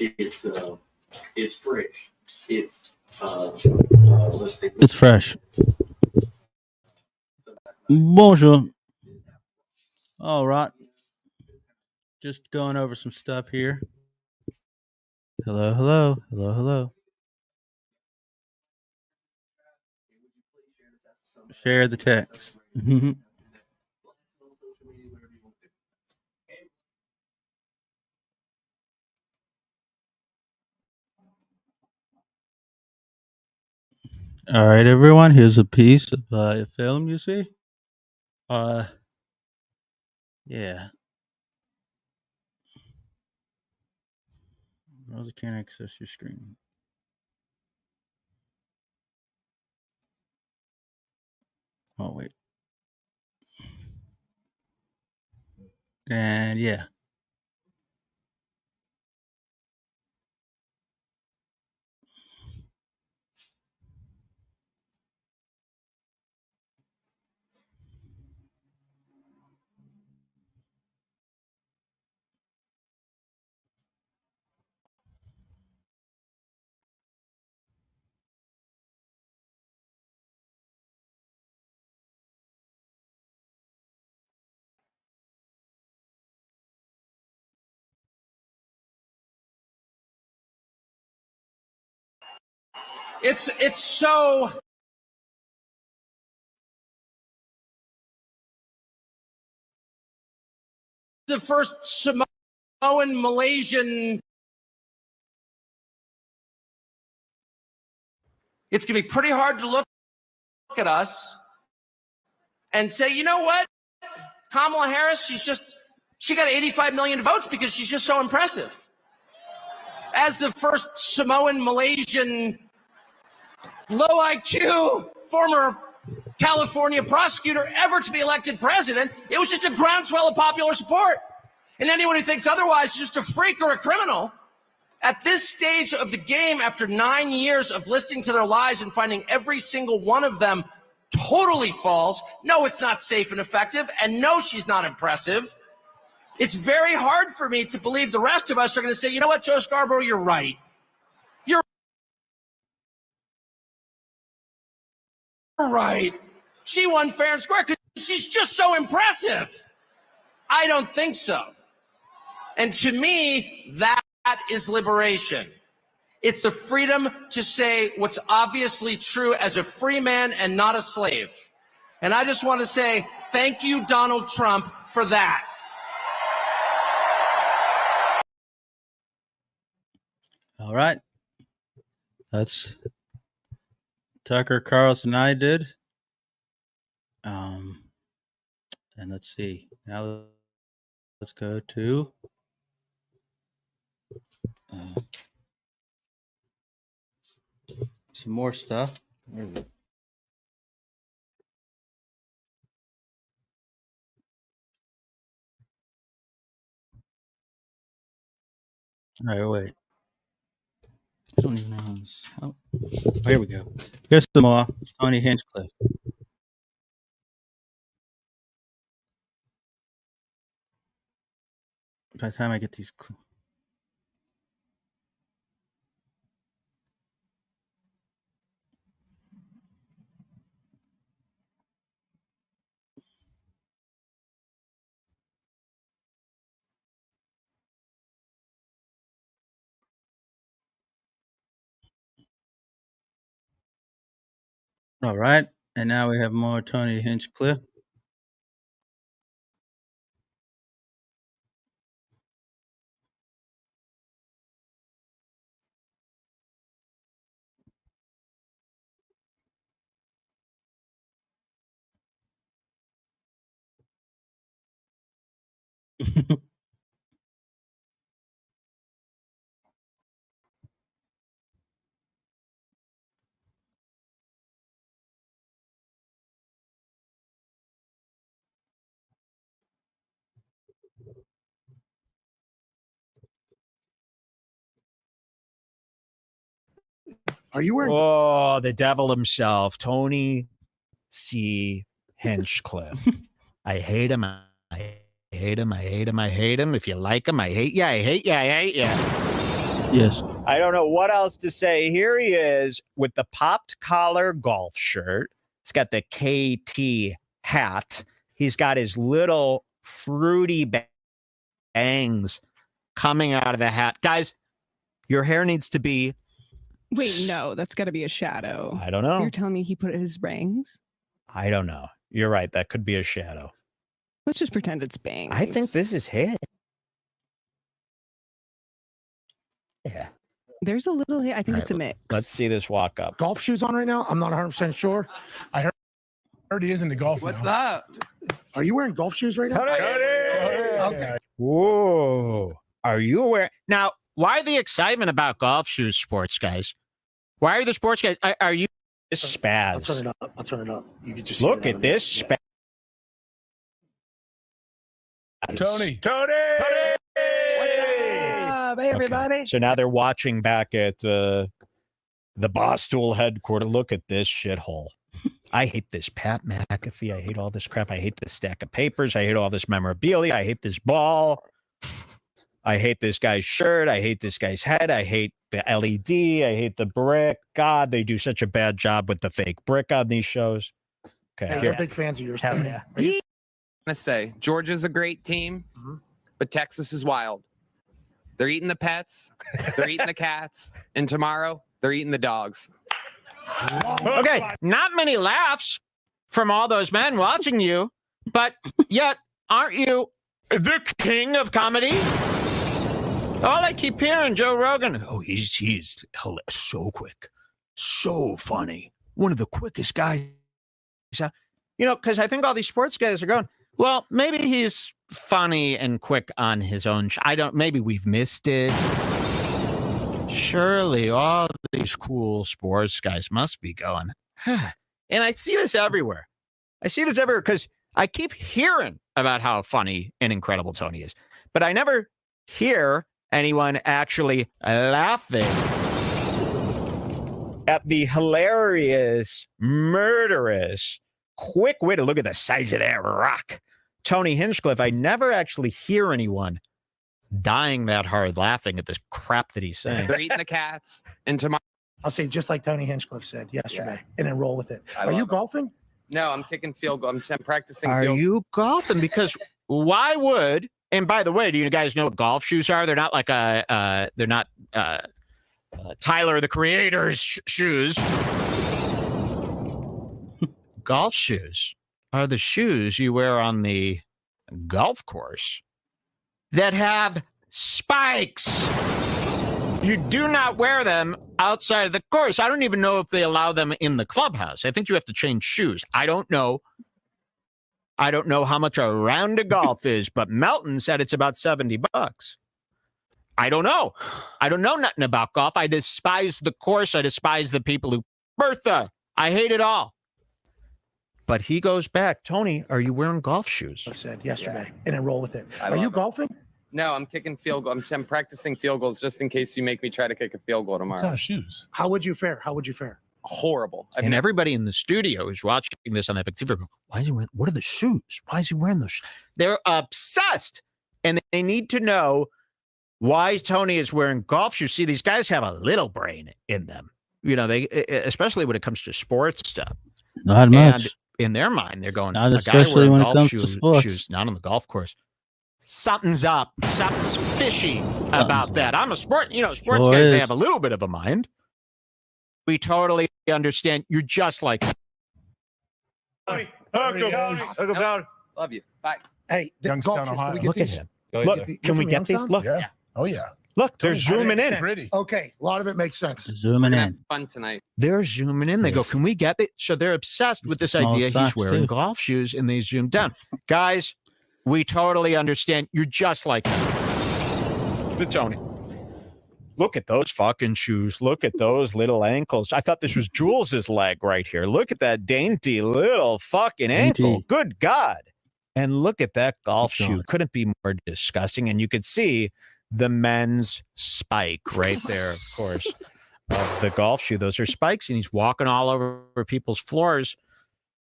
It's fresh. It's fresh. Bonjour. All right. Just going over some stuff here. Hello, hello, hello, hello. Share the text. All right, everyone. Here's a piece of a film. You see? Yeah. Rosa can't access your screen. Oh wait. And yeah. It's so the first Samoan Malaysian. It's going to be pretty hard to look at us and say, you know what? Kamala Harris, she got 85 million votes because she's just so impressive. As the first Samoan Malaysian low IQ former California prosecutor ever to be elected president, it was just a groundswell of popular support. And anyone who thinks otherwise is just a freak or a criminal. At this stage of the game, after 9 years of listening to their lies and finding every single one of them totally false, no, it's not safe and effective, and no, she's not impressive. It's very hard for me to believe the rest of us are going to say, you know what, Joe Scarborough, you're right. You're right. She won fair and square because she's just so impressive. I don't think so. And to me, that is liberation. It's the freedom to say what's obviously true as a free man and not a slave. And I just want to say thank you, Donald Trump, for that. All right. That's Tucker Carlson and I did. And let's see. Now let's go to some more stuff. Where is it? All right, wait. I don't even know. Oh, here we go. Here's some more. Tony Hinchcliffe. By the time I get these. All right. And now we have more Tony Hinchcliffe. Are you wearing? Oh, the devil himself, Tony C. Hinchcliffe. I hate him. I hate him. I hate him. I hate him. If you like him, I hate you. I hate you. I hate you. Yes. I don't know what else to say. Here he is with the popped collar golf shirt. He's got the KT hat. He's got his little fruity bangs coming out of the hat. Guys, your hair needs to be... Wait, no, that's got to be a shadow. I don't know. You're telling me he put his bangs? I don't know. You're right. That could be a shadow. Let's just pretend it's bangs. I think this is hair. Yeah. There's a little hair. I think All it's a right, mix. Let's see this walk up. Golf shoes on right now? I'm not 100% sure. I heard he is into golf What's now. that? Are you wearing golf shoes right now? Okay. Whoa. Are you aware? Now, why the excitement about golf shoes, sports guys? Why are the sports guys? Are you this I'll spaz? turn it up. I'll turn it up. You can just Look at this spaz. Tony. Hey, everybody. Okay. So now they're watching back at the Barstool headquarters. Look at this shithole. I hate this Pat McAfee. I hate all this crap. I hate this stack of papers. I hate all this memorabilia. I hate this ball. I hate this guy's shirt. I hate this guy's head. I hate the LED. I hate the brick. God, they do such a bad job with the fake brick on these shows. Okay, Hey, here. they're big fans of yours. Hell Tony. yeah. Are you? I say Georgia's a great team, but Texas is wild. They're eating the pets, they're eating the cats, and tomorrow they're eating the dogs. Okay, not many laughs from all those men watching you, but yet aren't you the king of comedy? All I keep hearing, Joe Rogan. Oh, he's so quick, so funny, one of the quickest guys. You know, because I think all these sports guys are going, well, maybe he's funny and quick on his own. Maybe we've missed it. Surely all these cool sports guys must be going. And I see this everywhere. I see this everywhere because I keep hearing about how funny and incredible Tony is, but I never hear anyone actually laughing at the hilarious, murderous, quick-witted, look at the size of that rock, Tony Hinchcliffe. I never actually hear anyone dying that hard laughing at this crap that he's saying. They're eating the cats, and tomorrow. I'll say just like Tony Hinchcliffe said yesterday, and then roll with it. I Are you love it. golfing? No, I'm kicking field goal. I'm practicing Are field. you golfing? Because why would? And by the way, do you guys know what golf shoes are? They're not like they're not Tyler the Creator's shoes. Golf shoes are the shoes you wear on the golf course that have spikes. You do not wear them outside of the course. I don't even know if they allow them in the clubhouse. I think you have to change shoes. I don't know. I don't know how much a round of golf is, but Melton said it's about $70. I don't know. I don't know nothing about golf. I despise the course. I despise the people who... Bertha, I hate it all. But he goes back. Tony, are you wearing golf shoes? I said yesterday, and then roll with it. I Are you love it. golfing? No, I'm kicking field goal. I'm practicing field goals just in case you make me try to kick a field goal What kind tomorrow. of shoes? How would you fare? How would you fare? Horrible. And everybody in the studio who's watching this on Epic TV, go, why is he wearing, what are the shoes? Why is he wearing those? They're obsessed. And they need to know why Tony is wearing golf shoes. See, these guys have a little brain in them. You know, they, especially when it comes to sports stuff. Not much. And in their mind, they're going, Not a guy especially wearing when it golf comes to sports. shoes, not on the golf course. Something's up. Something's fishy about that. I'm a sports guys, they have a little bit of a mind. We totally understand. You're just like Love you. Bye. Hey, the Youngstown, golf shoes, Ohio. can we get look at these? him. Go Look, ahead. You're can we from get these? Youngstown? Look, Yeah. Oh yeah. look, they're Tony's zooming in. Pretty. Okay, a lot of it makes sense. Zooming We're gonna have in. fun tonight. They're zooming in. They go, can we get it? So they're obsessed with this Small idea he's socks, wearing too. golf shoes, and they zoom down. Guys, we totally understand. You're just like the Tony. Look at those fucking shoes. Look at those little ankles. I thought this was Jules's leg right here. Look at that dainty little fucking ankle. Dainty. Good God. And look at that golf Good shoe. God. Couldn't be more disgusting. And you could see the men's spike right there, of course, of the golf shoe. Those are spikes, and he's walking all over people's floors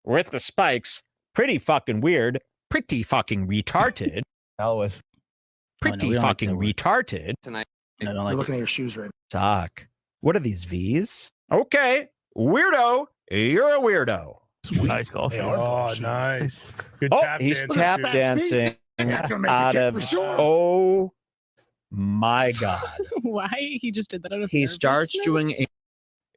with the spikes. Pretty fucking weird. Pretty fucking retarded. Hell with Oh, no, pretty we don't like fucking that word. retarded. Tonight. I don't You're like looking it. at your shoes right Sock. What are these V's? Okay, weirdo. You're a weirdo. Nice golf They shoes. are Oh, nice. Good Oh, tap he's dancing tap shoes. dancing That's gonna make out a kick of. for sure. Oh my God. Why he just did that out of He starts doing nervousness?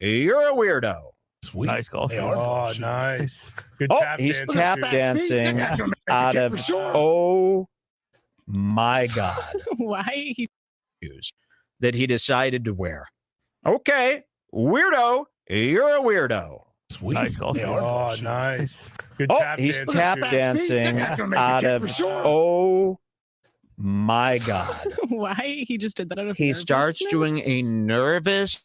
You're a weirdo. Sweet. Nice golf They shoes. are Oh, golf shoes. nice. Good Oh, tap he's dancing tap shoes. dancing That's gonna make a out kick of. for sure. Oh my God. Why he Shoes that he decided to wear. Okay, weirdo. You're a weirdo. Sweet. Nice golf They shoes. are Oh, golf shoes. nice. Good Oh, tap he's dancing tap shoes. dancing That's gonna make a out kick of. for sure. Oh my God. why he just did that out of He starts doing a nervousness? nervous.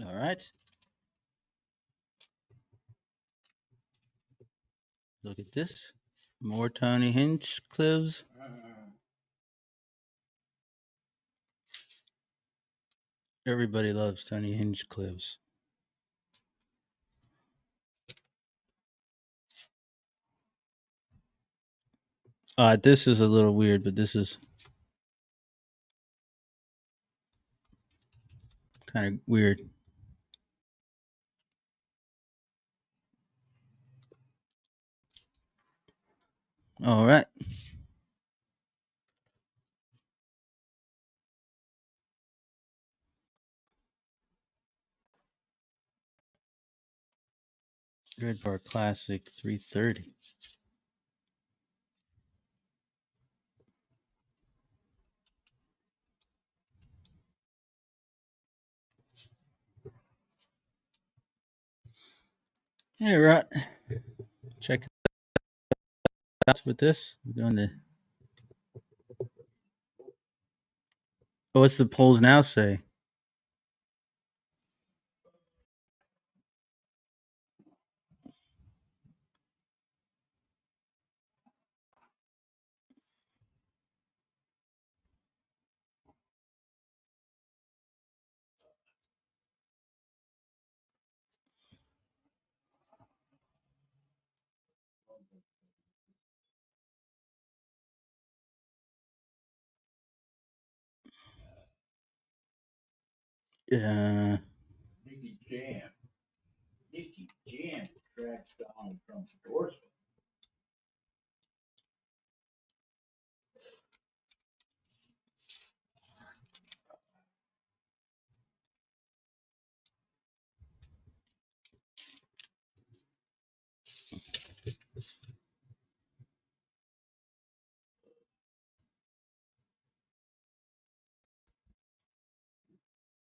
All right. Look at this. More Tony Hinchcliffes. Everybody loves Tony Hinchcliffes. This is a little weird, but this is kind of weird. All right. Red Bar Classic 330. All right. Check out with this. We're doing the. What's the polls now say? Nicky Jam tracks down Trump's endorsement.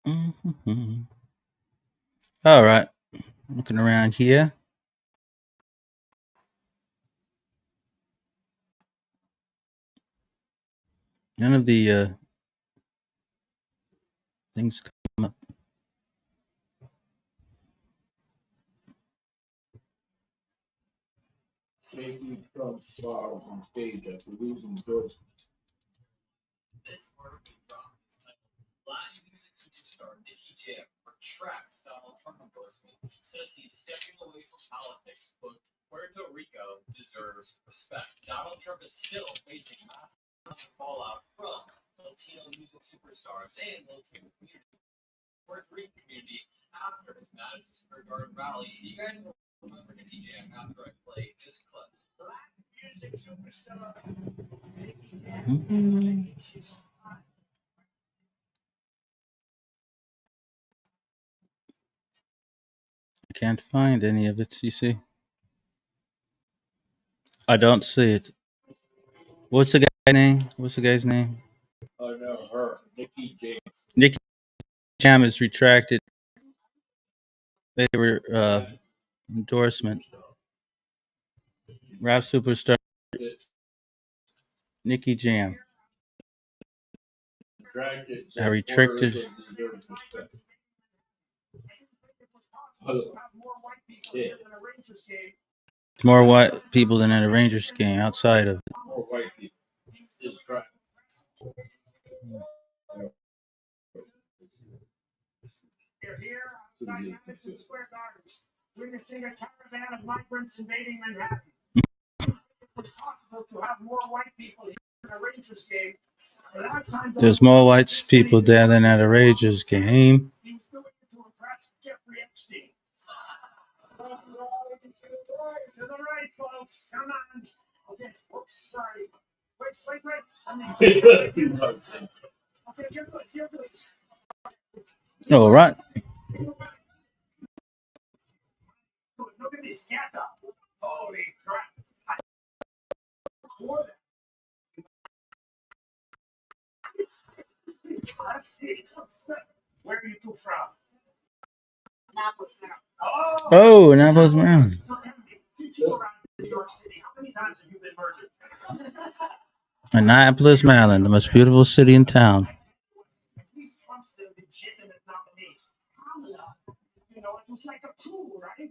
Mm-hmm. All right. Looking around here. None of the things come up. Shaking Trump's bottles on stage after losing endorsement. This word we dropped is titled Live Music Superstar Nicky Jam retracts Donald Trump endorsement, says he's stepping away from politics, but Puerto Rico deserves respect. Donald Trump is still facing massive fallout from Latino music superstars and Latino community. Puerto Rican community after his Madison Square Garden rally. You guys will remember Nicky Jam after I played this clip. Black music superstar Nicky Jam. I can't find any of it, you see. I don't see it. What's the guy's name? What's the guy's name? Oh no, her. Nicky Jam. Nicky Jam is retracted. They were endorsement. Rap superstar Nicky Jam. I retracted. It's more white people than at a Rangers game outside of it. More white people. Just try. witnessing a caravan of migrants invading Manhattan. It was possible to have more white people here in a Rangers game. There's more white people there than at a Rangers game. He was doing it to impress Jeffrey Epstein. To the right, folks. Come on. Okay. Oops, sorry. Wait. Okay, you're good. All right. Look at this cat up. Holy crap. Where are you two from? Annapolis, Maryland. Oh, Annapolis, Maryland. Since you were around New York City, how many times have you been murdered? Annapolis, Maryland, the most beautiful city in town. At least Trump's the legitimate nominee. Kamala, you know, it was like a coup, right?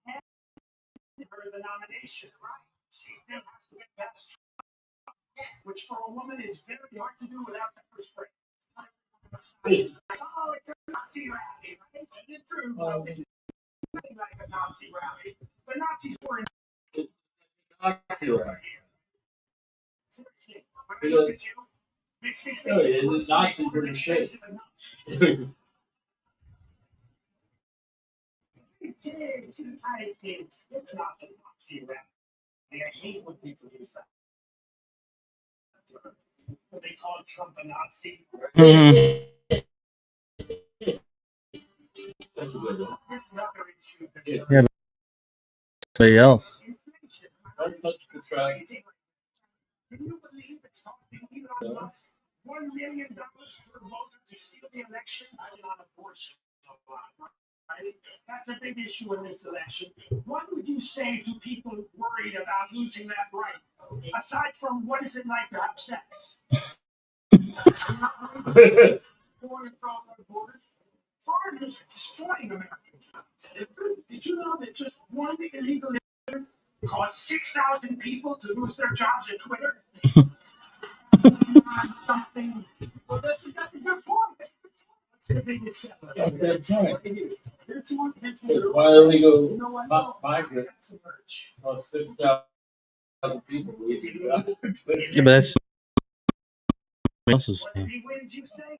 And her the nomination, right? She still has to get past Trump, which for a woman is very hard to do without pepper spray. It's like, oh, it's a Nazi rally, right? And it's true, but this is nothing like a Nazi rally. The Nazis were in seriously. When I look at you, makes me think No, it is. Nazis were the shit. It's not the Nazi rally. I hate when people use that. When they call Trump a Nazi. Mhm. That's a good one. There's another issue that Yeah, but somebody else. inflation. Don't touch the track. Can you believe it's costing Elon Musk $1 million per voter to steal the election? I mean, on abortion. Right? That's a big issue in this election. What would you say to people worried about losing that right? Aside from what is it like to have sex? Foreigners are destroying American jobs. Did you know that just one illegal immigrant caused 6,000 people to lose their jobs at Twitter? Something. Well, that's a good point. That's the biggest seller. That's right. Here's one. Why illegal You know what? migrants That's the merch. cost 6,000 people? Yeah, but that's somebody else's What thing. he wins, you say?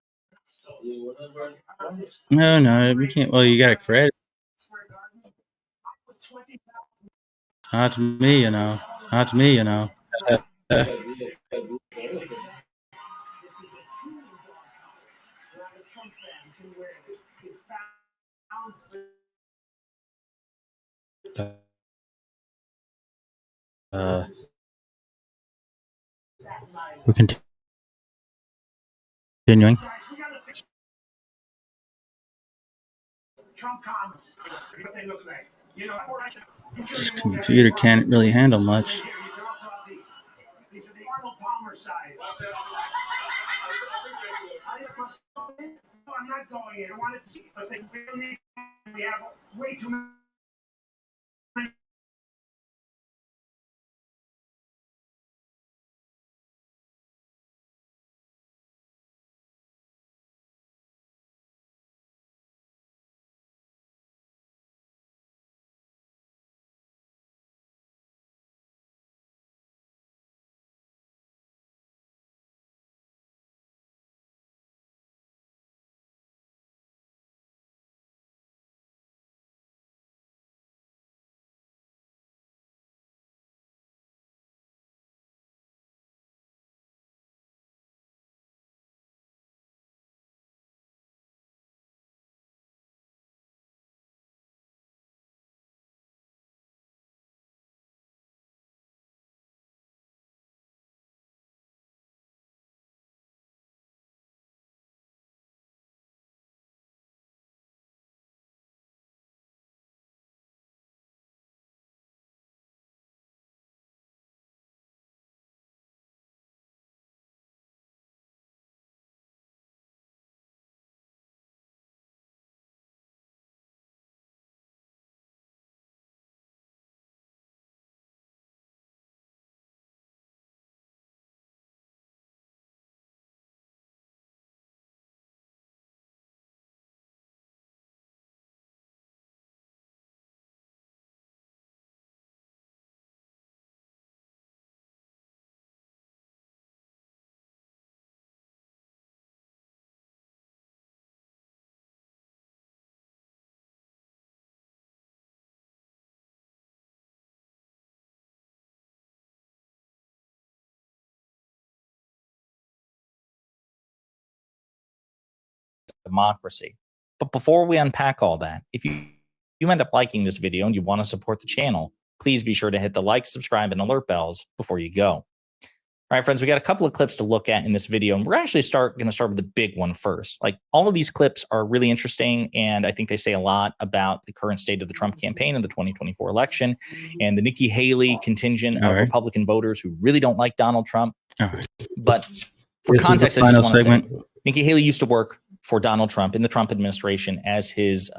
No, we can't. Well, you got a credit. It's not to me, you know. It's not to me, you know. We're continuing. Trump comments. What they look like. You know, This computer can't really handle much. These are the Arnold Palmer size. No, I'm not going in. I wanted to see, but we have way too many. democracy. But before we unpack all that, if you end up liking this video and you want to support the channel, please be sure to hit the like, subscribe, and alert bells before you go. All right, friends, we got a couple of clips to look at in this video, and we're actually going to start with the big one first. Like, all of these clips are really interesting, and I think they say a lot about the current state of the Trump campaign and the 2024 election, and the Nikki Haley contingent of Republican voters who really don't like Donald Trump. But for context, I just want to say, Nikki Haley used to work for Donald Trump in the Trump administration as his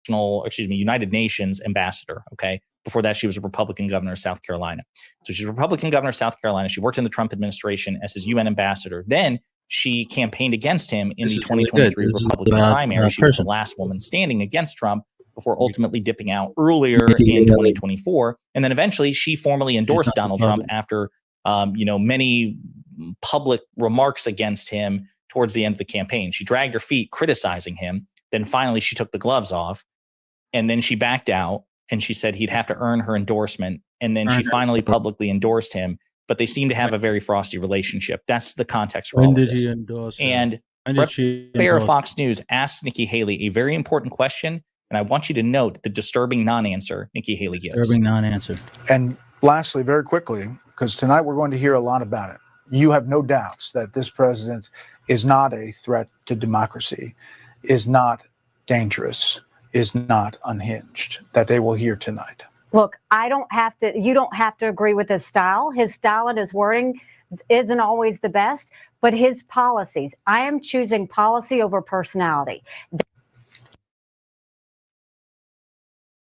United Nations ambassador. Okay. Before that, she was a Republican governor of South Carolina. So she's a Republican governor of South Carolina. She worked in the Trump administration as his UN ambassador. Then she campaigned against him in the 2023 Republican primary. She was the last woman standing against Trump before ultimately dipping out earlier in 2024. And then eventually she formally endorsed Donald Trump after, many public remarks against him towards the end of the campaign. She dragged her feet criticizing him. Then finally she took the gloves off, and then she backed out. And she said he'd have to earn her endorsement. And then she finally publicly endorsed him. But they seem to have a very frosty relationship. That's the context for all of this. And Brett Baier of Fox News asked Nikki Haley a very important question. And I want you to note the disturbing non-answer Nikki Haley gives. Disturbing non-answer. And lastly, very quickly, because tonight we're going to hear a lot about it. You have no doubts that this president is not a threat to democracy, is not dangerous, is not unhinged, that they will hear tonight. Look, you don't have to agree with his style. His style and his wording isn't always the best, but his policies, I am choosing policy over personality.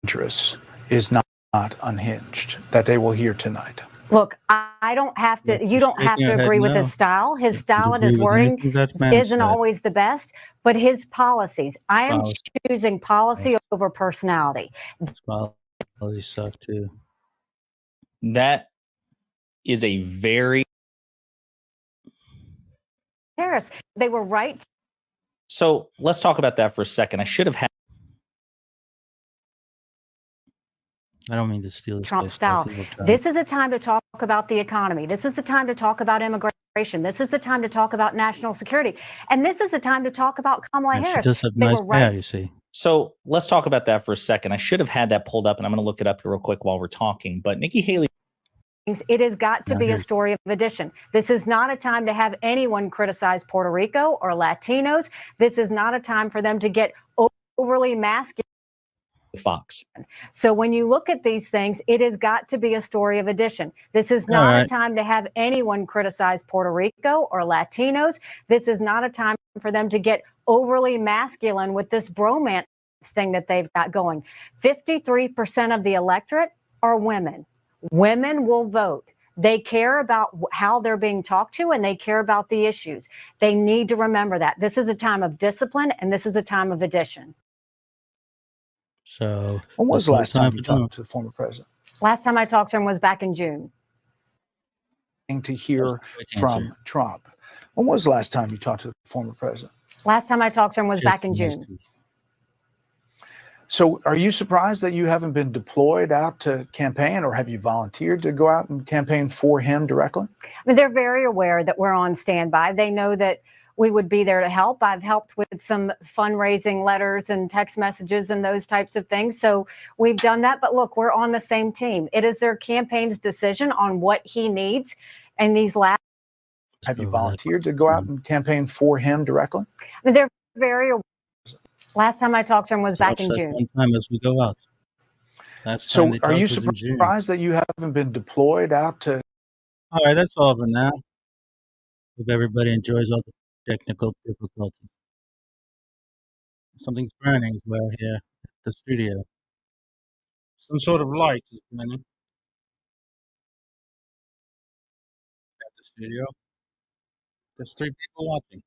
Dangerous is not unhinged, that they will hear tonight. Look, you don't have to agree with his style. His style and his wording isn't always the best, but his policies, I am choosing policy over personality. Policies suck too. That is a very Harris. They were right. So let's talk about that for a second. I should have had. I don't mean to steal this Trump style. This is a time to talk about the economy. This is the time to talk about immigration. This is the time to talk about national security. And this is the time to talk about Kamala Harris. She does have nice hair, you see. So let's talk about that for a second. I should have had that pulled up, and I'm going to look it up here real quick while we're talking. But Nikki Haley. It has got to be a story of addition. This is not a time to have anyone criticize Puerto Rico or Latinos. This is not a time for them to get overly masculine. Fox. So when you look at these things, it has got to be a story of addition. This is not a time to have anyone criticize Puerto Rico or Latinos. This is not a time for them to get overly masculine with this bromance thing that they've got going. 53% of the electorate are women. Women will vote. They care about how they're being talked to, and they care about the issues. They need to remember that. This is a time of discipline, and this is a time of addition. So when was the last time you talked to the former president? Last time I talked to him was back in June. To hear from Trump. When was the last time you talked to the former president? Last time I talked to him was back in June. So are you surprised that you haven't been deployed out to campaign, or have you volunteered to go out and campaign for him directly? I mean, they're very aware that we're on standby. They know that we would be there to help. I've helped with some fundraising letters and text messages and those types of things. So we've done that. But look, we're on the same team. It is their campaign's decision on what he needs. And these last. Have you volunteered to go out and campaign for him directly? I mean, they're very aware. Last time I talked to him was back in June. One time as we go out. So are you surprised that you haven't been deployed out to? All right, that's over now. Hope everybody enjoys all the technical difficulties. Something's burning as well here at the studio. Some sort of light is burning at the studio. There's 3 people watching.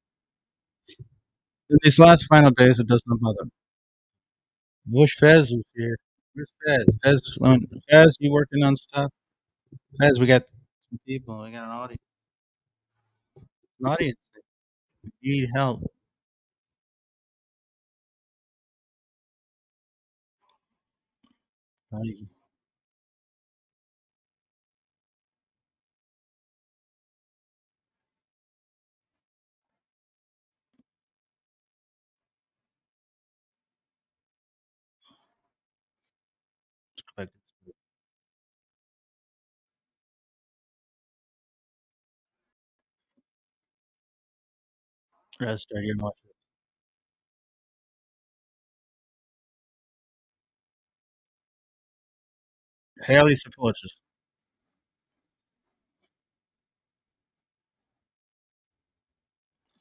In these last final days, it does not bother. I wish Fez was here. Where's Fez? Fez, you working on stuff? Fez, we got some people. We got an audience. An audience. We need help. Like, rest start your watch. Haley supports us.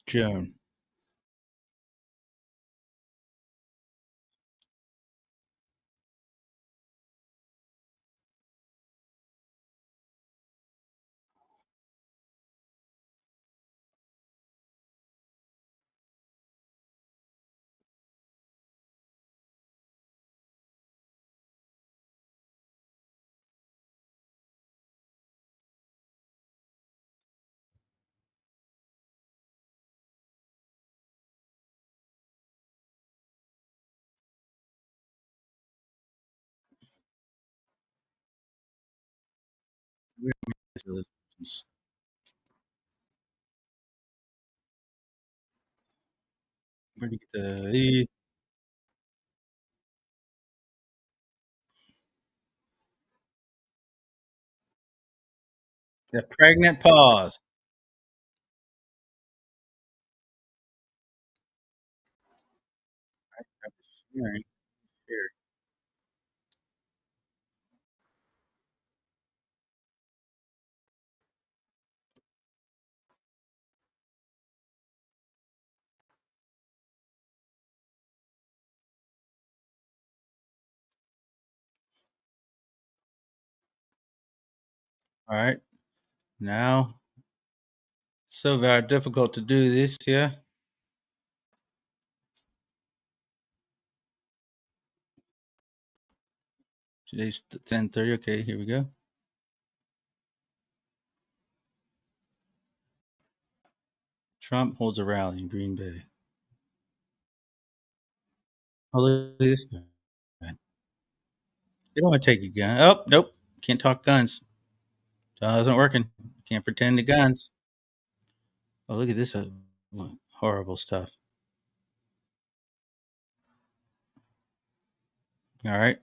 June. Where do you get the pregnant pause? Sharing. Here. All right. Now, so very difficult to do this here. Today's 10:30. Okay, here we go. Trump holds a rally in Green Bay. Oh, look at this guy. They don't want to take a gun. Oh, nope. Can't talk guns. Isn't working. Can't pretend to guns. Oh, look at this horrible stuff. All right.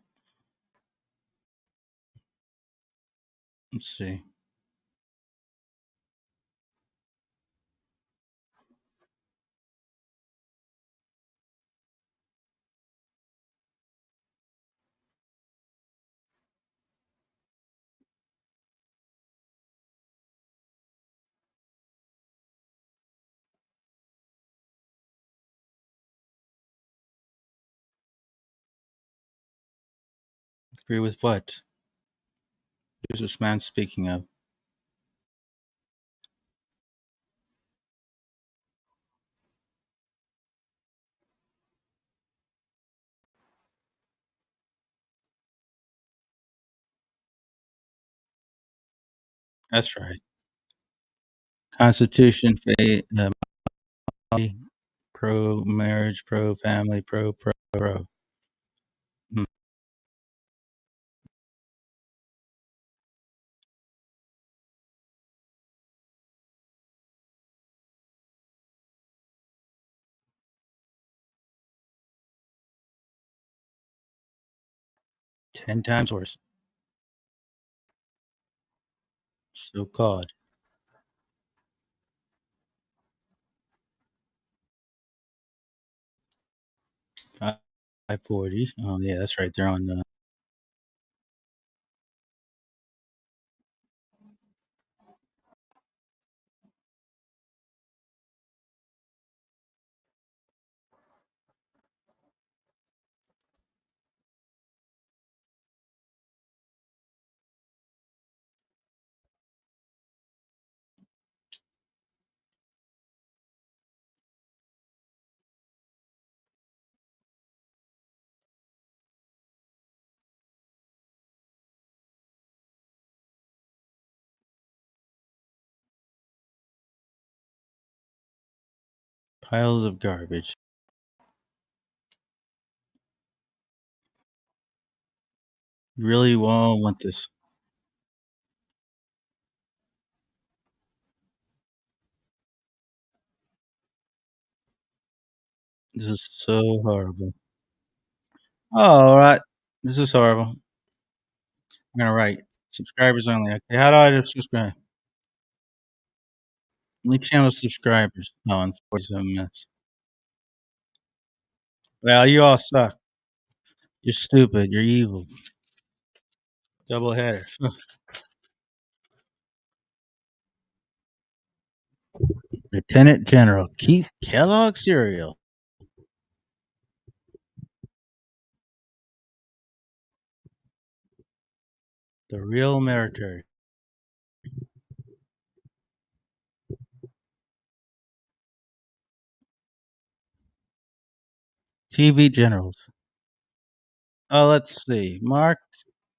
Let's see. Agree with what? Who's this man speaking of? That's right. Constitution, pro marriage, pro family, pro. Hmm. Ten times worse. So called. 540. Oh yeah, that's right. They're on the 'piles of garbage.' You really won't want this. This is so horrible. All right. This is horrible. I'm gonna write subscribers only. Okay, how do I subscribe? Only channel subscribers. Oh, and 47 minutes. Well, you all suck. You're stupid. You're evil. Double header. Lieutenant General Keith Kellogg Serial. The real military. TV generals. Oh, let's see. Mark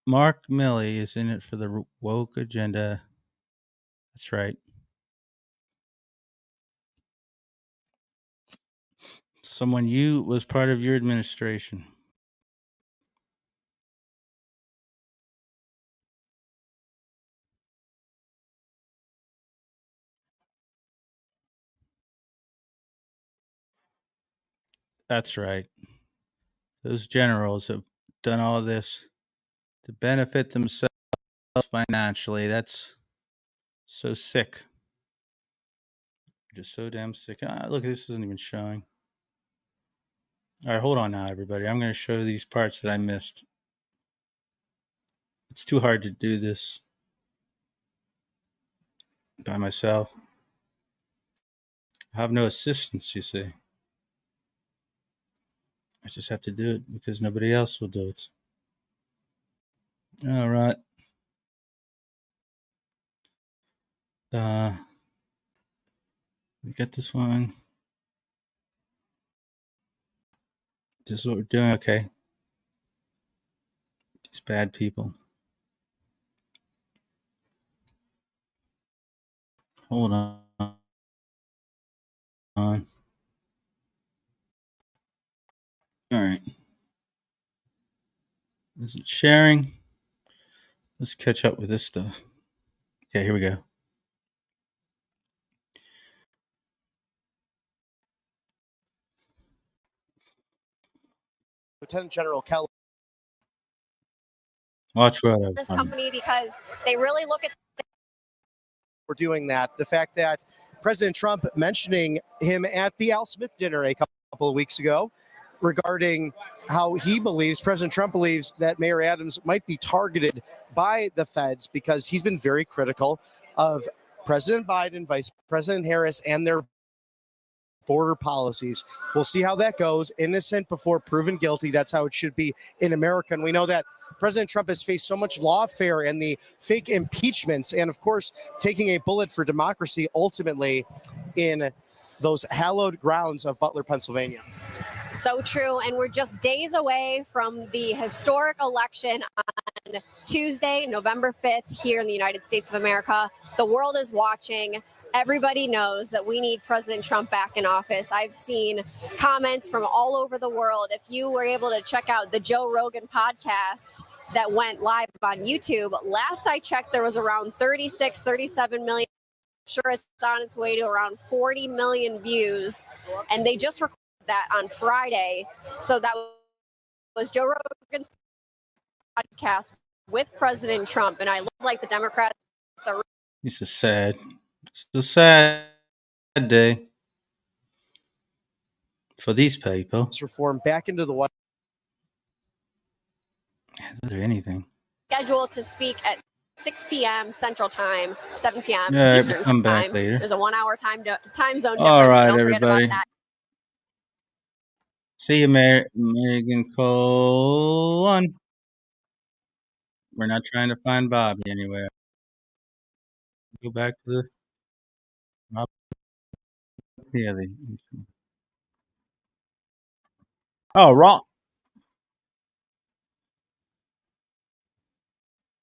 Milley is in it for the woke agenda. That's right. Someone you was part of your administration. That's right. Those generals have done all this to benefit themselves financially. That's so sick. Just so damn sick. Look, this isn't even showing. All right, hold on now, everybody. I'm going to show these parts that I missed. It's too hard to do this by myself. I have no assistants, you see. I just have to do it because nobody else will do it. All right. We got this one. This is what we're doing. Okay. These bad people. Hold on. All right. Is it sharing? Let's catch up with this stuff. Yeah, here we go. Lieutenant General Kelly. Watch what this company because they really look at. We're doing that. The fact that President Trump mentioning him at the Al Smith dinner a couple of weeks ago regarding how he believes, President Trump believes that Mayor Adams might be targeted by the feds because he's been very critical of President Biden, Vice President Harris, and their border policies. We'll see how that goes. Innocent before proven guilty. That's how it should be in America. And we know that President Trump has faced so much lawfare and the fake impeachments, and of course, taking a bullet for democracy ultimately in those hallowed grounds of Butler, Pennsylvania. So true. And we're just days away from the historic election on Tuesday, November 5th, here in the United States of America. The world is watching. Everybody knows that we need President Trump back in office. I've seen comments from all over the world. If you were able to check out the Joe Rogan podcast that went live on YouTube, last I checked, there was around 37 million. I'm sure it's on its way to around 40 million views. And they just recorded that on Friday. So that was Joe Rogan's podcast with President Trump. And I look like the Democrats are. This is sad. It's a sad day for these people. Reform back into the White. Is there anything? Scheduled to speak at 6 p.m. Central Time, 7 p.m. Yeah, Eastern come back Time. later. There's a 1 hour time zone difference. All right, so don't everybody. forget about that. See you, Megan Cole. We're not trying to find Bobby anywhere. Go back to the. Yeah, oh, wrong.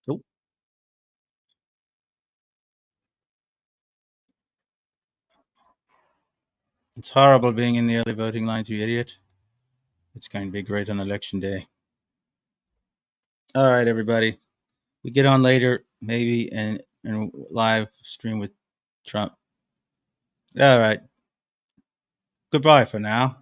Nope. It's horrible being in the early voting lines, you idiot. It's going to be great on election day. All right, everybody. We get on later, maybe, and live stream with Trump. All right. Goodbye for now.